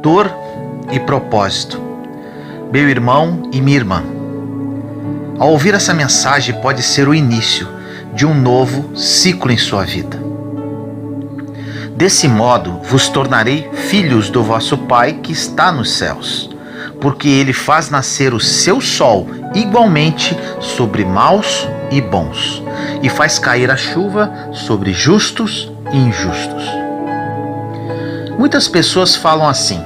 dor e propósito. Meu irmão e minha irmã, ao ouvir essa mensagem pode ser o início de um novo ciclo em sua vida. Desse modo vos tornarei filhos do vosso Pai que está nos céus, porque ele faz nascer o seu sol igualmente sobre maus e bons, e faz cair a chuva sobre justos e injustos. Muitas pessoas falam assim: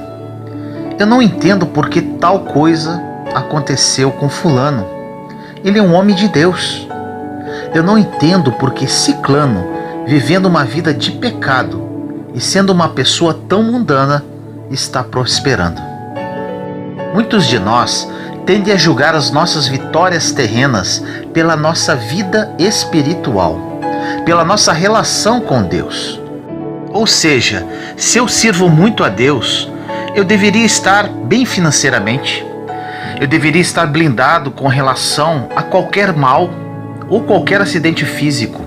eu não entendo por que tal coisa aconteceu com fulano. Ele é um homem de Deus. Eu não entendo por que ciclano, vivendo uma vida de pecado e sendo uma pessoa tão mundana, está prosperando. Muitos de nós tendem a julgar as nossas vitórias terrenas pela nossa vida espiritual, pela nossa relação com Deus. Ou seja, se eu sirvo muito a Deus, eu deveria estar bem financeiramente, eu deveria estar blindado com relação a qualquer mal ou qualquer acidente físico.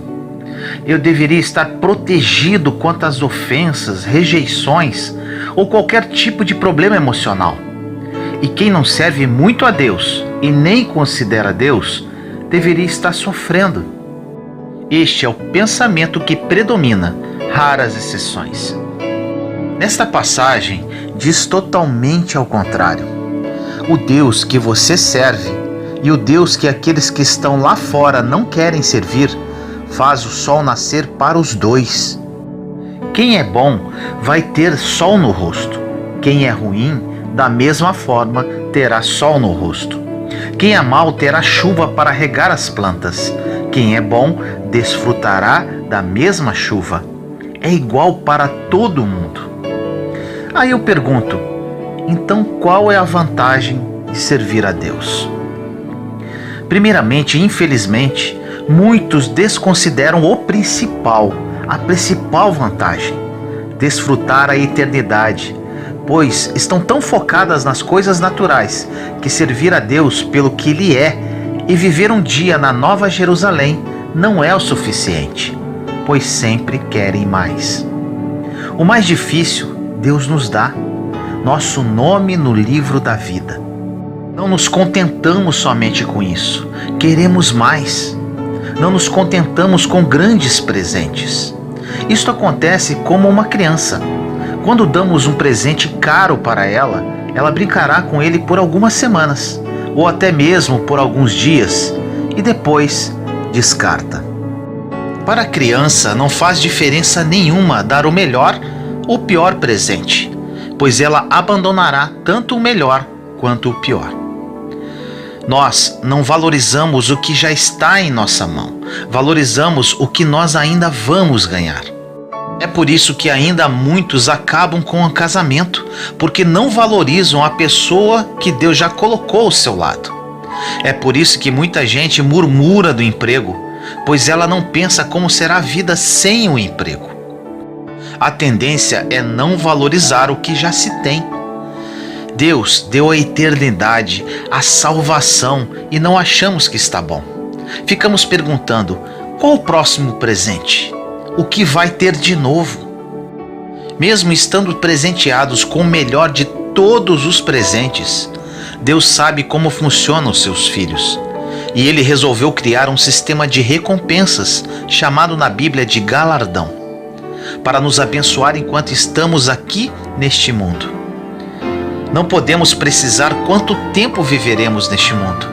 Eu deveria estar protegido quanto às ofensas, rejeições ou qualquer tipo de problema emocional. E quem não serve muito a Deus e nem considera Deus, deveria estar sofrendo. Este é o pensamento que predomina, raras exceções. Nesta passagem, diz totalmente ao contrário. O Deus que você serve e o Deus que aqueles que estão lá fora não querem servir, faz o sol nascer para os dois. Quem é bom vai ter sol no rosto. Quem é ruim, da mesma forma, terá sol no rosto. Quem é mau terá chuva para regar as plantas. Quem é bom desfrutará da mesma chuva. É igual para todo mundo. Aí eu pergunto, então qual é a vantagem de servir a Deus? Primeiramente, infelizmente, muitos desconsideram a principal vantagem: desfrutar a eternidade, pois estão tão focadas nas coisas naturais que servir a Deus pelo que Ele é e viver um dia na Nova Jerusalém não é o suficiente, pois sempre querem mais. O mais difícil Deus nos dá: nosso nome no livro da vida. Não nos contentamos somente com isso, queremos mais. Não nos contentamos com grandes presentes. Isto acontece como uma criança. Quando damos um presente caro para ela, ela brincará com ele por algumas semanas, ou até mesmo por alguns dias, e depois descarta. Para a criança não faz diferença nenhuma dar o melhor ou pior presente, pois ela abandonará tanto o melhor quanto o pior. Nós não valorizamos o que já está em nossa mão, valorizamos o que nós ainda vamos ganhar. É por isso que ainda muitos acabam com o casamento, porque não valorizam a pessoa que Deus já colocou ao seu lado. É por isso que muita gente murmura do emprego, pois ela não pensa como será a vida sem o emprego. A tendência é não valorizar o que já se tem. Deus deu a eternidade, a salvação, e não achamos que está bom. Ficamos perguntando: qual o próximo presente? O que vai ter de novo? Mesmo estando presenteados com o melhor de todos os presentes, Deus sabe como funcionam os seus filhos. E Ele resolveu criar um sistema de recompensas, chamado na Bíblia de galardão, para nos abençoar enquanto estamos aqui neste mundo. Não podemos precisar quanto tempo viveremos neste mundo.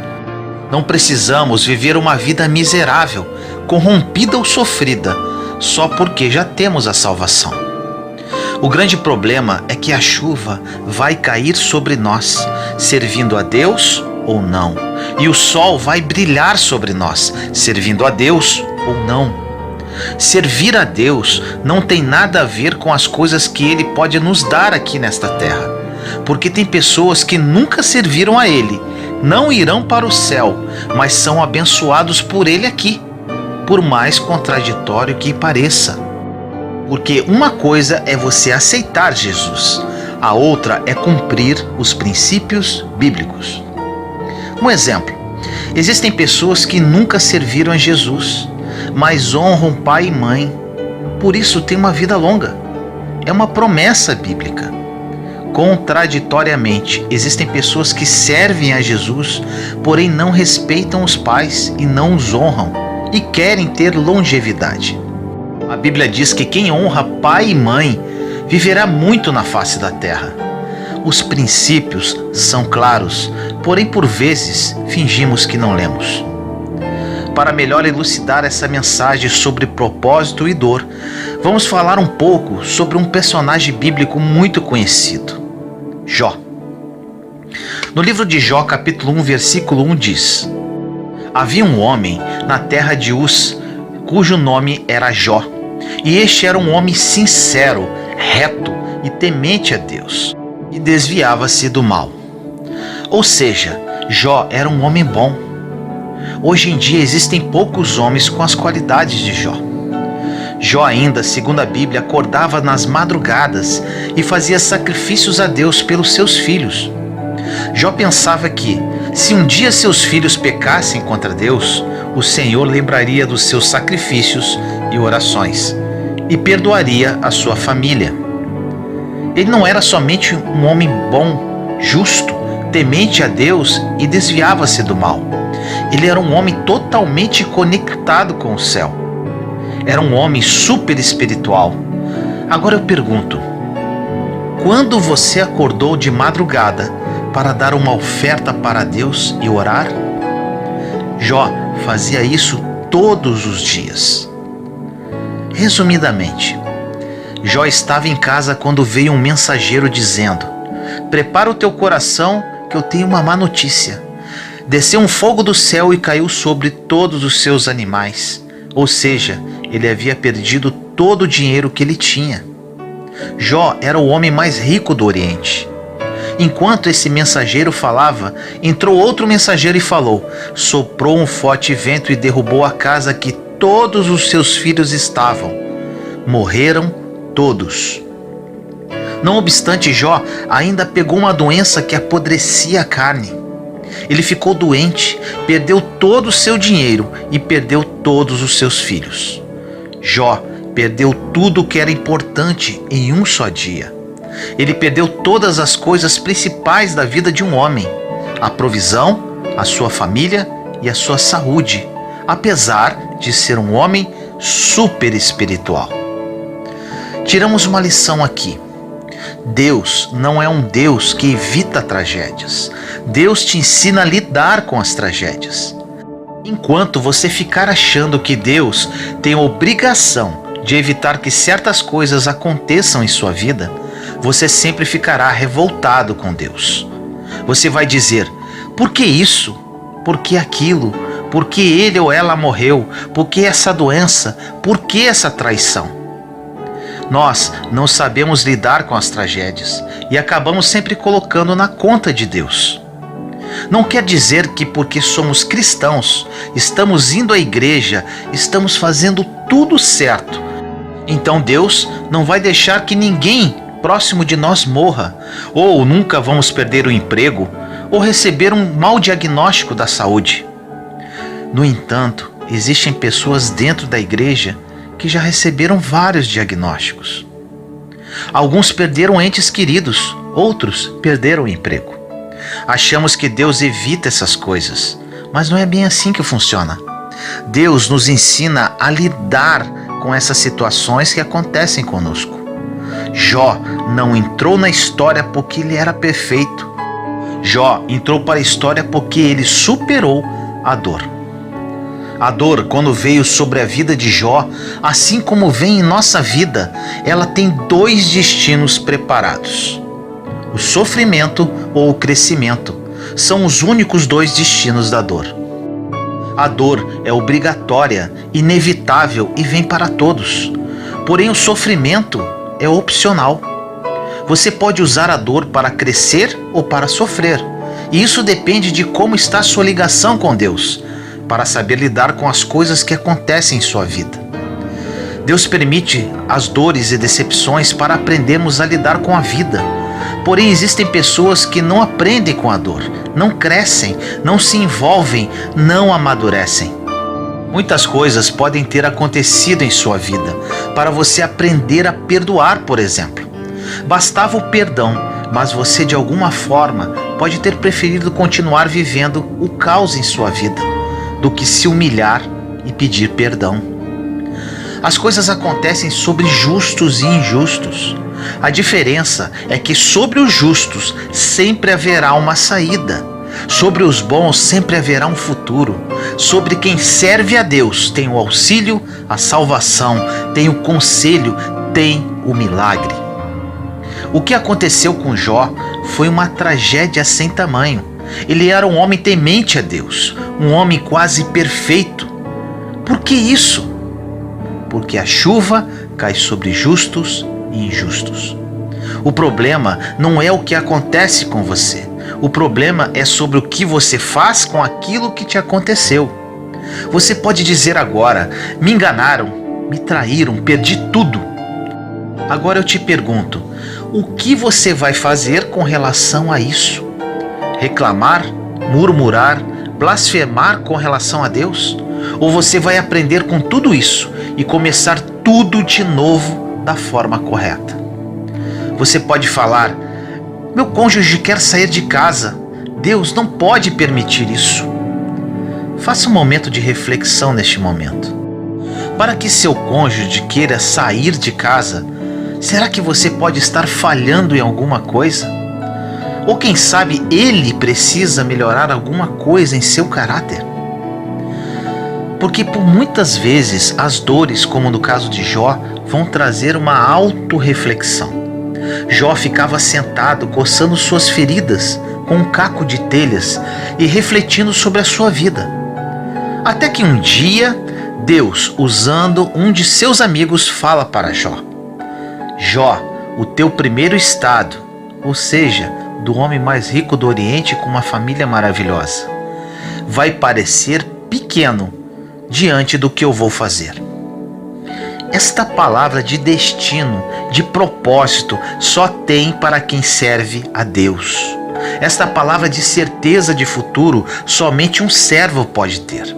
Não precisamos viver uma vida miserável, corrompida ou sofrida, só porque já temos a salvação. O grande problema é que a chuva vai cair sobre nós, servindo a Deus ou não. E o sol vai brilhar sobre nós, servindo a Deus ou não. Servir a Deus não tem nada a ver com as coisas que Ele pode nos dar aqui nesta terra. Porque tem pessoas que nunca serviram a Ele, não irão para o céu, mas são abençoados por Ele aqui, por mais contraditório que pareça. Porque uma coisa é você aceitar Jesus, a outra é cumprir os princípios bíblicos. Um exemplo: existem pessoas que nunca serviram a Jesus, mas honram pai e mãe, por isso têm uma vida longa. É uma promessa bíblica. Contraditoriamente, existem pessoas que servem a Jesus, porém não respeitam os pais e não os honram e querem ter longevidade. A Bíblia diz que quem honra pai e mãe viverá muito na face da terra. Os princípios são claros, porém por vezes fingimos que não lemos. Para melhor elucidar essa mensagem sobre propósito e dor, vamos falar um pouco sobre um personagem bíblico muito conhecido, Jó. No livro de Jó, capítulo 1, versículo 1 diz: Havia um homem na terra de Uz, cujo nome era Jó, e este era um homem sincero, reto e temente a Deus, e desviava-se do mal. Ou seja, Jó era um homem bom. Hoje em dia existem poucos homens com as qualidades de Jó. Jó ainda, segundo a Bíblia, acordava nas madrugadas e fazia sacrifícios a Deus pelos seus filhos. Jó pensava que, se um dia seus filhos pecassem contra Deus, o Senhor lembraria dos seus sacrifícios e orações e perdoaria a sua família. Ele não era somente um homem bom, justo, temente a Deus e desviava-se do mal. Ele era um homem totalmente conectado com o céu. Era um homem super espiritual. Agora eu pergunto: quando você acordou de madrugada para dar uma oferta para Deus e orar? Jó fazia isso todos os dias. Resumidamente, Jó estava em casa quando veio um mensageiro dizendo: Prepara o teu coração que eu tenho uma má notícia. Desceu um fogo do céu e caiu sobre todos os seus animais. Ou seja, ele havia perdido todo o dinheiro que ele tinha. Jó era o homem mais rico do Oriente. Enquanto esse mensageiro falava, entrou outro mensageiro e falou: Soprou um forte vento e derrubou a casa que todos os seus filhos estavam. Morreram todos. Não obstante, Jó ainda pegou uma doença que apodrecia a carne. Ele ficou doente, perdeu todo o seu dinheiro e perdeu todos os seus filhos. Jó perdeu tudo o que era importante em um só dia. Ele perdeu todas as coisas principais da vida de um homem: a provisão, a sua família e a sua saúde, apesar de ser um homem super espiritual. Tiramos uma lição aqui. Deus não é um Deus que evita tragédias. Deus te ensina a lidar com as tragédias. Enquanto você ficar achando que Deus tem a obrigação de evitar que certas coisas aconteçam em sua vida, você sempre ficará revoltado com Deus. Você vai dizer: por que isso? Por que aquilo? Por que ele ou ela morreu? Por que essa doença? Por que essa traição? Nós não sabemos lidar com as tragédias e acabamos sempre colocando na conta de Deus. Não quer dizer que porque somos cristãos, estamos indo à igreja, estamos fazendo tudo certo. Então Deus não vai deixar que ninguém próximo de nós morra, ou nunca vamos perder o emprego, ou receber um mau diagnóstico da saúde. No entanto, existem pessoas dentro da igreja que já receberam vários diagnósticos. Alguns perderam entes queridos, outros perderam o emprego. Achamos que Deus evita essas coisas, mas não é bem assim que funciona. Deus nos ensina a lidar com essas situações que acontecem conosco. Jó não entrou na história porque ele era perfeito. Jó entrou para a história porque ele superou a dor. A dor, quando veio sobre a vida de Jó, assim como vem em nossa vida, ela tem dois destinos preparados: o sofrimento ou o crescimento. São os únicos dois destinos da dor. A dor é obrigatória, inevitável e vem para todos. Porém, o sofrimento é opcional. Você pode usar a dor para crescer ou para sofrer. E isso depende de como está a sua ligação com Deus, para saber lidar com as coisas que acontecem em sua vida. Deus permite as dores e decepções para aprendermos a lidar com a vida. Porém, existem pessoas que não aprendem com a dor, não crescem, não se envolvem, não amadurecem. Muitas coisas podem ter acontecido em sua vida para você aprender a perdoar, por exemplo. Bastava o perdão mas você de alguma forma pode ter preferido continuar vivendo o caos em sua vida do que se humilhar e pedir perdão. As coisas acontecem sobre justos e injustos. A diferença é que sobre os justos sempre haverá uma saída. Sobre os bons sempre haverá um futuro. Sobre quem serve a Deus tem o auxílio, a salvação, tem o conselho, tem o milagre. O que aconteceu com Jó foi uma tragédia sem tamanho. Ele era um homem temente a Deus, um homem quase perfeito. Por que isso? Porque a chuva cai sobre justos e injustos. O problema não é o que acontece com você. O problema é sobre o que você faz com aquilo que te aconteceu. Você pode dizer agora: me enganaram, me traíram, perdi tudo. Agora eu te pergunto, o que você vai fazer com relação a isso? Reclamar, murmurar, blasfemar com relação a Deus? Ou você vai aprender com tudo isso e começar tudo de novo da forma correta? Você pode falar: meu cônjuge quer sair de casa. Deus não pode permitir isso. Faça um momento de reflexão neste momento. Para que seu cônjuge queira sair de casa, será que você pode estar falhando em alguma coisa? Ou quem sabe ele precisa melhorar alguma coisa em seu caráter? Porque por muitas vezes as dores, como no caso de Jó, vão trazer uma autorreflexão. Jó ficava sentado, coçando suas feridas com um caco de telhas e refletindo sobre a sua vida. Até que um dia, Deus, usando um de seus amigos, fala para Jó: Jó, o teu primeiro estado, ou seja, do homem mais rico do Oriente com uma família maravilhosa, vai parecer pequeno diante do que eu vou fazer. Esta palavra de destino, de propósito, só tem para quem serve a Deus. Esta palavra de certeza de futuro, somente um servo pode ter.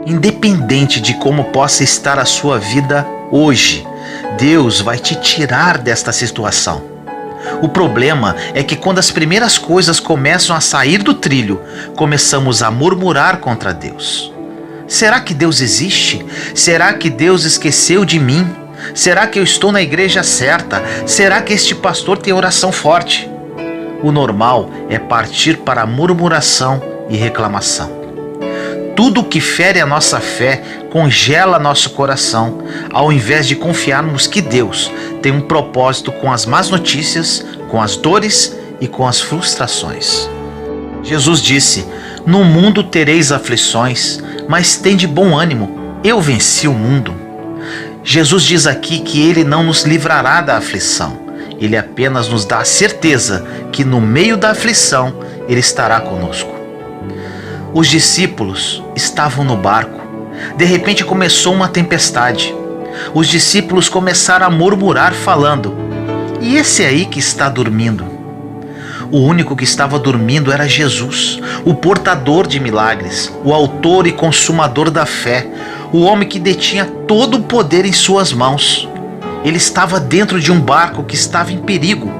Independente de como possa estar a sua vida hoje, Deus vai te tirar desta situação. O problema é que quando as primeiras coisas começam a sair do trilho, começamos a murmurar contra Deus. Será que Deus existe? Será que Deus esqueceu de mim? Será que eu estou na igreja certa? Será que este pastor tem oração forte? O normal é partir para a murmuração e reclamação. Tudo que fere a nossa fé congela nosso coração, ao invés de confiarmos que Deus tem um propósito com as más notícias, com as dores e com as frustrações. Jesus disse: no mundo tereis aflições, mas tende bom ânimo, eu venci o mundo. Jesus diz aqui que Ele não nos livrará da aflição, Ele apenas nos dá a certeza que no meio da aflição Ele estará conosco. Os discípulos estavam no barco. De repente começou uma tempestade. Os discípulos começaram a murmurar falando: e esse aí que está dormindo? O único que estava dormindo era Jesus, o portador de milagres, o autor e consumador da fé, o homem que detinha todo o poder em suas mãos. Ele estava dentro de um barco que estava em perigo.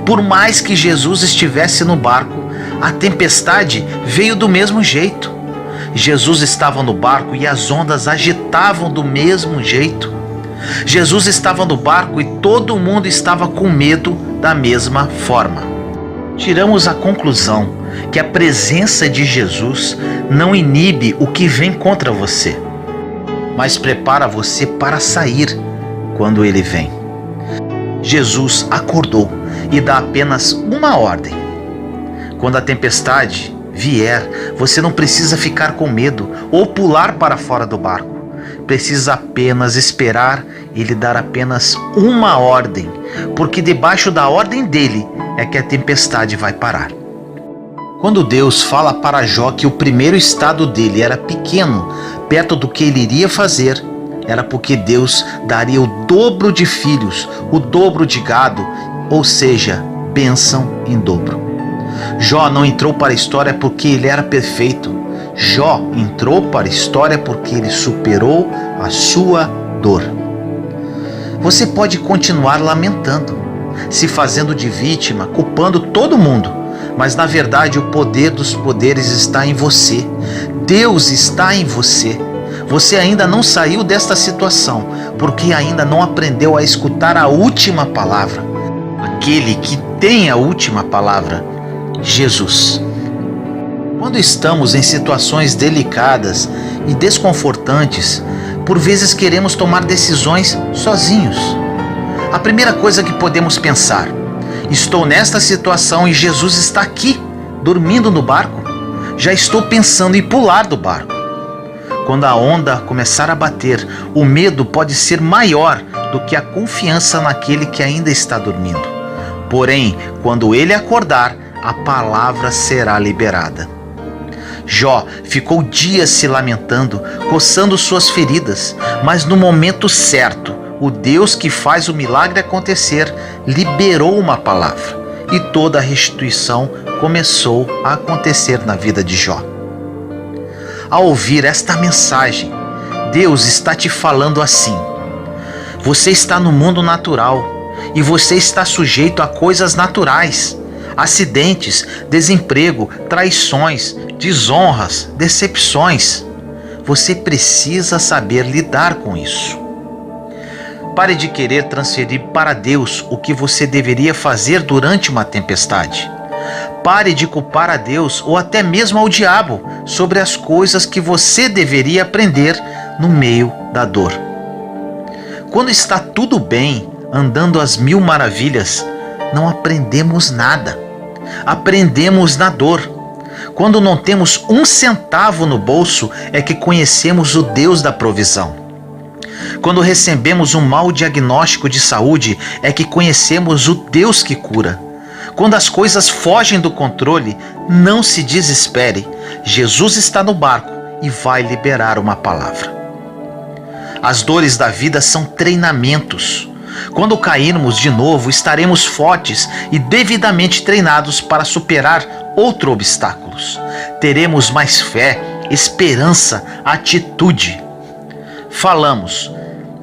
Por mais que Jesus estivesse no barco, a tempestade veio do mesmo jeito. Jesus estava no barco e as ondas agitavam do mesmo jeito. Jesus estava no barco e todo mundo estava com medo da mesma forma. Tiramos a conclusão que a presença de Jesus não inibe o que vem contra você, mas prepara você para sair quando ele vem. Jesus acordou e dá apenas uma ordem: quando a tempestade vier, você não precisa ficar com medo ou pular para fora do barco. Precisa apenas esperar ele dar apenas uma ordem, porque debaixo da ordem dele é que a tempestade vai parar. Quando Deus fala para Jó que o primeiro estado dele era pequeno, perto do que ele iria fazer, era porque Deus daria o dobro de filhos, o dobro de gado, ou seja, bênção em dobro. Jó não entrou para a história porque ele era perfeito. Jó entrou para a história porque ele superou a sua dor. Você pode continuar lamentando. se fazendo de vítima, culpando todo mundo. Mas na verdade o poder dos poderes está em você. Deus está em você. Você ainda não saiu desta situação, porque ainda não aprendeu a escutar a última palavra. Aquele que tem a última palavra, Jesus. Quando estamos em situações delicadas e desconfortantes, por vezes queremos tomar decisões sozinhos. A primeira coisa que podemos pensar: estou nesta situação e Jesus está aqui, dormindo no barco. Já estou pensando em pular do barco. Quando a onda começar a bater, o medo pode ser maior do que a confiança naquele que ainda está dormindo. Porém, quando ele acordar, a palavra será liberada. Jó ficou dias se lamentando, coçando suas feridas, mas no momento certo, o Deus que faz o milagre acontecer liberou uma palavra e toda a restituição começou a acontecer na vida de Jó. Ao ouvir esta mensagem, Deus está te falando assim: você está no mundo natural e você está sujeito a coisas naturais, acidentes, desemprego, traições, desonras, decepções. Você precisa saber lidar com isso. Pare de querer transferir para Deus o que você deveria fazer durante uma tempestade. Pare de culpar a Deus ou até mesmo ao diabo sobre as coisas que você deveria aprender no meio da dor. Quando está tudo bem, andando às mil maravilhas, não aprendemos nada. Aprendemos na dor. Quando não temos um centavo no bolso, é que conhecemos o Deus da provisão. Quando recebemos um mau diagnóstico de saúde, é que conhecemos o Deus que cura. Quando as coisas fogem do controle, não se desespere. Jesus está no barco e vai liberar uma palavra. As dores da vida são treinamentos. Quando cairmos de novo, estaremos fortes e devidamente treinados para superar outros obstáculos. Teremos mais fé, esperança, atitude. Falamos: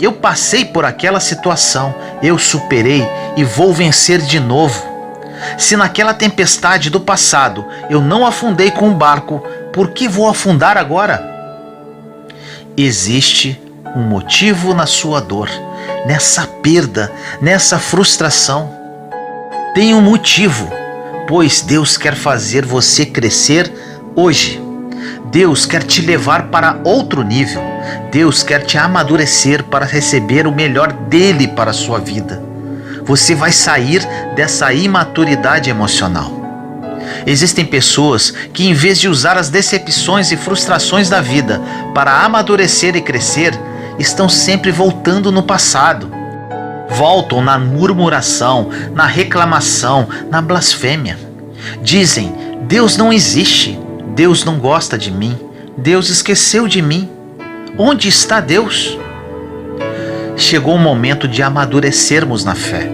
eu passei por aquela situação, eu superei e vou vencer de novo. Se naquela tempestade do passado eu não afundei com o barco, por que vou afundar agora? Existe um motivo na sua dor, nessa perda, nessa frustração. Tem um motivo, pois Deus quer fazer você crescer hoje. Deus quer te levar para outro nível. Deus quer te amadurecer para receber o melhor dele para a sua vida. Você vai sair dessa imaturidade emocional. Existem pessoas que, em vez de usar as decepções e frustrações da vida para amadurecer e crescer, estão sempre voltando no passado. Voltam na murmuração, na reclamação, na blasfêmia. Dizem: Deus não existe, Deus não gosta de mim, Deus esqueceu de mim. Onde está Deus? Chegou o momento de amadurecermos na fé.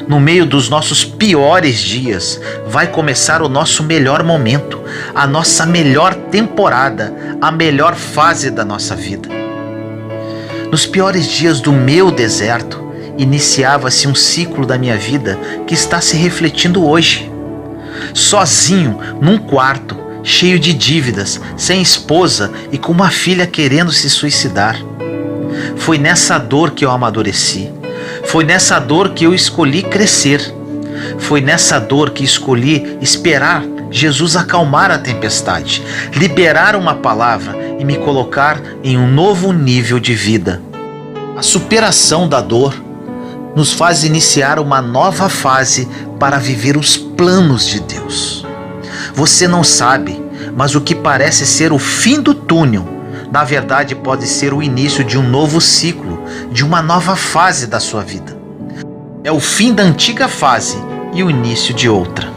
No meio dos nossos piores dias, vai começar o nosso melhor momento, a nossa melhor temporada, a melhor fase da nossa vida. Nos piores dias do meu deserto, iniciava-se um ciclo da minha vida que está se refletindo hoje. Sozinho, num quarto, cheio de dívidas, sem esposa e com uma filha querendo se suicidar. Foi nessa dor que eu amadureci. Foi nessa dor que eu escolhi crescer. Foi nessa dor que escolhi esperar Jesus acalmar a tempestade, liberar uma palavra e me colocar em um novo nível de vida. A superação da dor nos faz iniciar uma nova fase para viver os planos de Deus. Você não sabe, mas o que parece ser o fim do túnel, na verdade pode ser o início de um novo ciclo, de uma nova fase da sua vida. É o fim da antiga fase e o início de outra.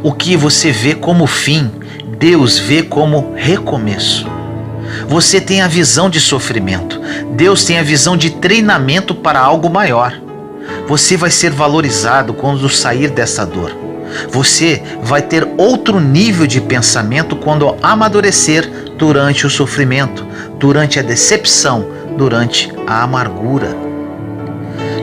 O que você vê como fim, Deus vê como recomeço. Você tem a visão de sofrimento, Deus tem a visão de treinamento para algo maior. Você vai ser valorizado quando sair dessa dor. Você vai ter outro nível de pensamento quando amadurecer durante o sofrimento, durante a decepção, durante a amargura.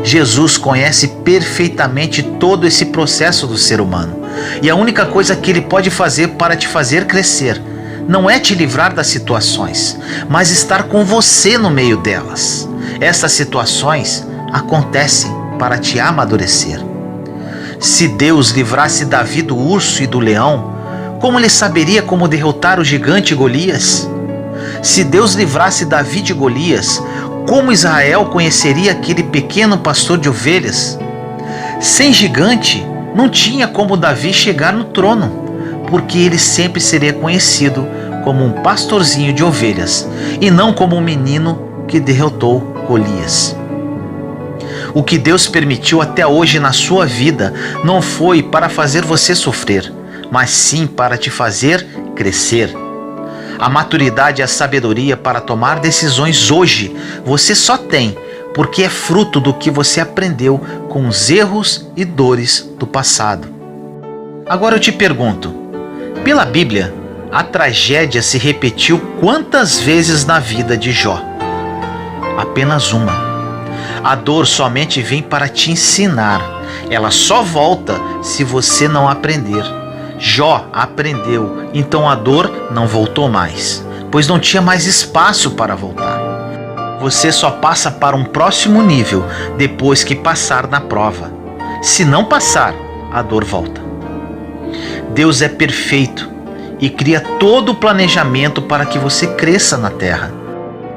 Jesus conhece perfeitamente todo esse processo do ser humano. E a única coisa que Ele pode fazer para te fazer crescer não é te livrar das situações, mas estar com você no meio delas. Essas situações acontecem para te amadurecer. Se Deus livrasse Davi do urso e do leão, como ele saberia como derrotar o gigante Golias? Se Deus livrasse Davi de Golias, como Israel conheceria aquele pequeno pastor de ovelhas? Sem gigante, não tinha como Davi chegar no trono, porque ele sempre seria conhecido como um pastorzinho de ovelhas e não como um menino que derrotou Golias. O que Deus permitiu até hoje na sua vida não foi para fazer você sofrer, mas sim para te fazer crescer. A maturidade e a sabedoria para tomar decisões hoje você só tem porque é fruto do que você aprendeu com os erros e dores do passado. Agora eu te pergunto, pela Bíblia, a tragédia se repetiu quantas vezes na vida de Jó? Apenas uma. A dor somente vem para te ensinar. Ela só volta se você não aprender. Jó aprendeu, então a dor não voltou mais, pois não tinha mais espaço para voltar. Você só passa para um próximo nível depois que passar na prova. Se não passar, a dor volta. Deus é perfeito e cria todo o planejamento para que você cresça na terra.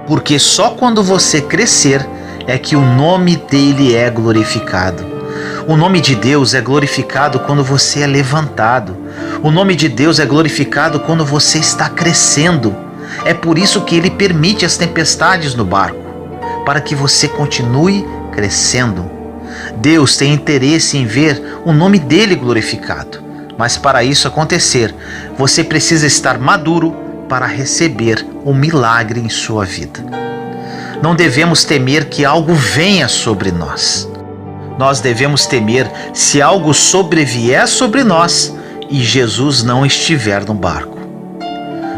Porque só quando você crescer é que o nome dele é glorificado. O nome de Deus é glorificado quando você é levantado. O nome de Deus é glorificado quando você está crescendo. É por isso que ele permite as tempestades no barco, para que você continue crescendo. Deus tem interesse em ver o nome dele glorificado. Mas para isso acontecer, você precisa estar maduro para receber um milagre em sua vida. Não devemos temer que algo venha sobre nós. Nós devemos temer se algo sobrevier sobre nós e Jesus não estiver no barco.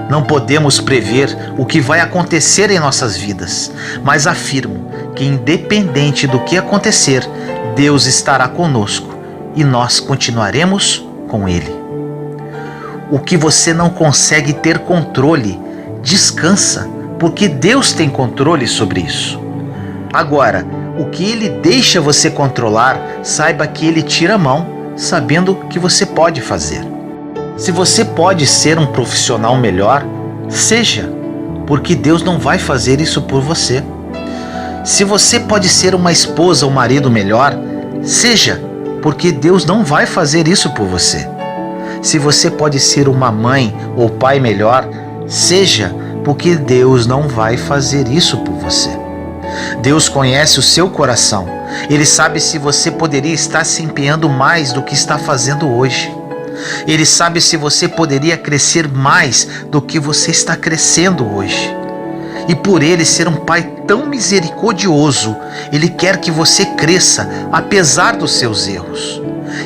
Não podemos prever o que vai acontecer em nossas vidas, mas afirmo que independente do que acontecer, Deus estará conosco e nós continuaremos com Ele. O que você não consegue ter controle, descansa, porque Deus tem controle sobre isso. Agora, o que Ele deixa você controlar, saiba que Ele tira a mão, sabendo que você pode fazer. Se você pode ser um profissional melhor, seja, porque Deus não vai fazer isso por você. Se você pode ser uma esposa ou marido melhor, seja, porque Deus não vai fazer isso por você. Se você pode ser uma mãe ou pai melhor, seja, porque Deus não vai fazer isso por você. Deus conhece o seu coração. Ele sabe se você poderia estar se empenhando mais do que está fazendo hoje. Ele sabe se você poderia crescer mais do que você está crescendo hoje. E por Ele ser um Pai tão misericordioso, Ele quer que você cresça apesar dos seus erros.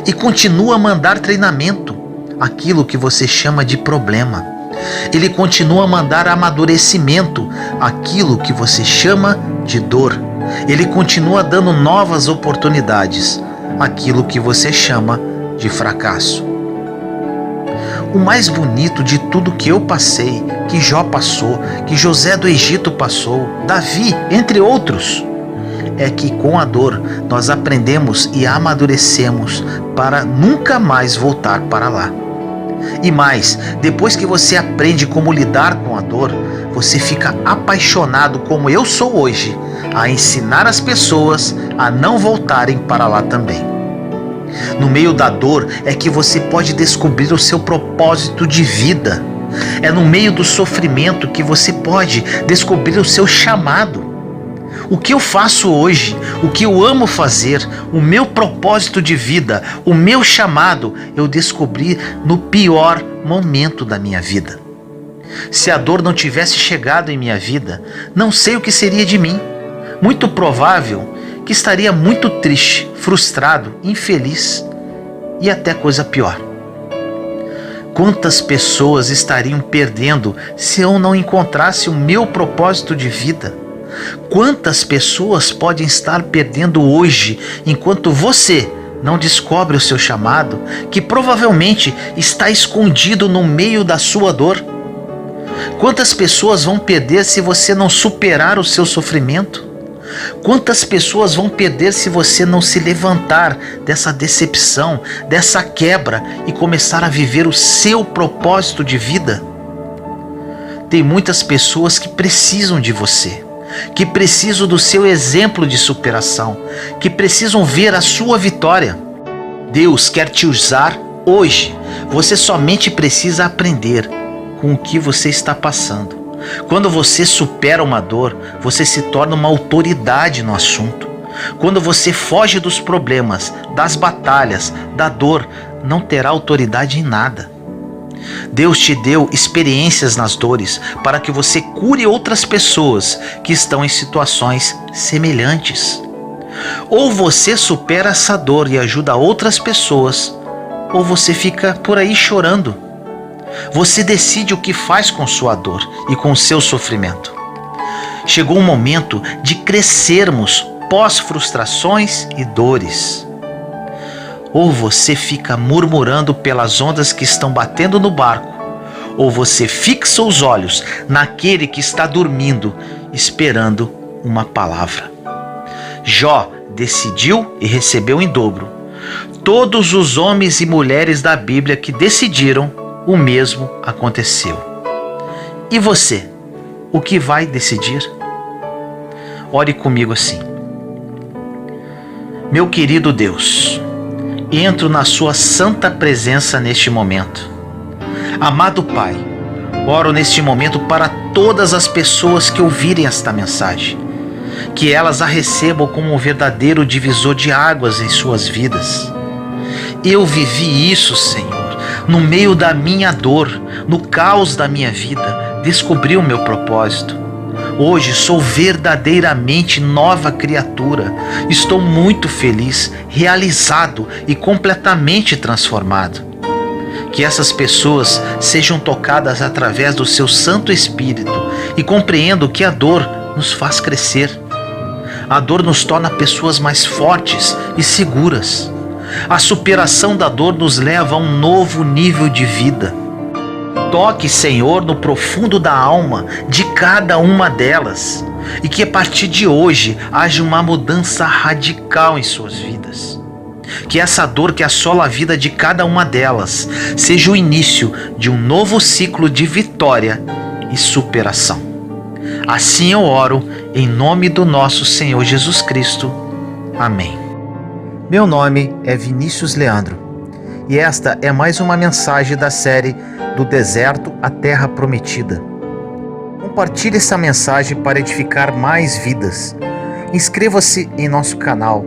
E continua a mandar treinamento, aquilo que você chama de problema. Ele continua a mandar amadurecimento, aquilo que você chama de dor. Ele continua dando novas oportunidades, aquilo que você chama de fracasso. O mais bonito de tudo que eu passei, que Jó passou, que José do Egito passou, Davi, entre outros, é que com a dor nós aprendemos e amadurecemos para nunca mais voltar para lá. E mais, depois que você aprende como lidar com a dor, você fica apaixonado como eu sou hoje, a ensinar as pessoas a não voltarem para lá também. No meio da dor é que você pode descobrir o seu propósito de vida. É no meio do sofrimento que você pode descobrir o seu chamado. O que eu faço hoje, o que eu amo fazer, o meu propósito de vida, o meu chamado, eu descobri no pior momento da minha vida. Se a dor não tivesse chegado em minha vida, não sei o que seria de mim. Muito provável que estaria muito triste, frustrado, infeliz e até coisa pior. Quantas pessoas estariam perdendo se eu não encontrasse o meu propósito de vida? Quantas pessoas podem estar perdendo hoje enquanto você não descobre o seu chamado, que provavelmente está escondido no meio da sua dor? Quantas pessoas vão perder se você não superar o seu sofrimento? Quantas pessoas vão perder se você não se levantar dessa decepção, dessa quebra e começar a viver o seu propósito de vida? Tem muitas pessoas que precisam de você, que precisam do seu exemplo de superação, que precisam ver a sua vitória. Deus quer te usar hoje. Você somente precisa aprender com o que você está passando. Quando você supera uma dor, você se torna uma autoridade no assunto. Quando você foge dos problemas, das batalhas, da dor, não terá autoridade em nada. Deus te deu experiências nas dores para que você cure outras pessoas que estão em situações semelhantes. Ou você supera essa dor e ajuda outras pessoas, ou você fica por aí chorando. Você decide o que faz com sua dor e com seu sofrimento. Chegou o momento de crescermos pós-frustrações e dores. Ou você fica murmurando pelas ondas que estão batendo no barco, ou você fixa os olhos naquele que está dormindo, esperando uma palavra. Jó decidiu e recebeu em dobro. Todos os homens e mulheres da Bíblia que decidiram, o mesmo aconteceu. E você, o que vai decidir? Ore comigo assim. Meu querido Deus, entro na sua santa presença neste momento. Amado Pai, oro neste momento para todas as pessoas que ouvirem esta mensagem, que elas a recebam como um verdadeiro divisor de águas em suas vidas. Eu vivi isso, Senhor, no meio da minha dor, no caos da minha vida, descobri o meu propósito. Hoje sou verdadeiramente nova criatura. Estou muito feliz, realizado e completamente transformado. Que essas pessoas sejam tocadas através do seu Santo Espírito e compreendam que a dor nos faz crescer. A dor nos torna pessoas mais fortes e seguras. A superação da dor nos leva a um novo nível de vida. Toque, Senhor, no profundo da alma de cada uma delas e que a partir de hoje haja uma mudança radical em suas vidas. Que essa dor que assola a vida de cada uma delas seja o início de um novo ciclo de vitória e superação. Assim eu oro em nome do nosso Senhor Jesus Cristo. Amém. Meu nome é Vinícius Leandro e esta é mais uma mensagem da série Do Deserto à Terra Prometida. Compartilhe essa mensagem para edificar mais vidas. Inscreva-se em nosso canal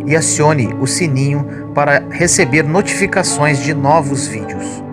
e acione o sininho para receber notificações de novos vídeos.